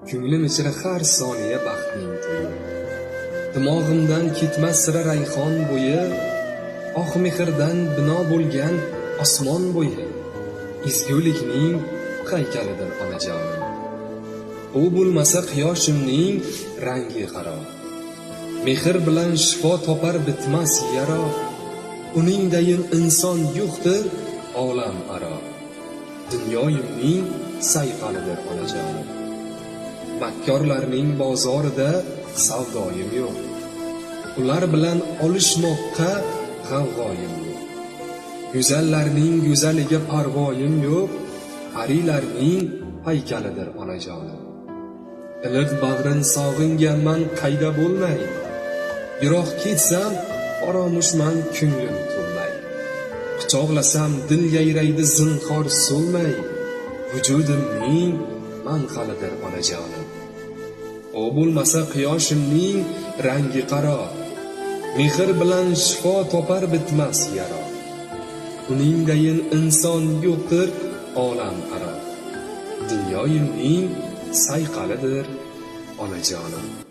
ko'nglim ichra har soniya baxtning to'yi. Dimog'imdan ketmas sira rayhon bo'yi, oq mehrdan bino bo'lgan osmon bo'yi, izgulikning haykalidir onajonim. U bo'lmasa quyoshimning rangi qaro, mehr bilan shifo topar bitmas yara, uningdayin inson yo'qdir olam aro, dunyoyimning sayqalidir onajonim. Makkorlarning bozorida savdoyim yo'q, ular bilan olishmoqqa g'avg'oyim yo'q. Go'zallarning go'zaliga parvoyim yo'q, parilarning haykalidir onajonim. Iliq bag'rin sog'inganman qayda bo'lmay, yiroq ketsam oramushman ko'nglim to'lmay. Quchoqlasam dil yayraydi zinhor so'lmay, vujudimning manqalidir onajonim. O bo'lmasa quyoshimning rangi qaro, mehr bilan shifo topar bitmas yara, uningdayin inson yo'qdir olam aro, dunyoyimning sayqalidir onajonim.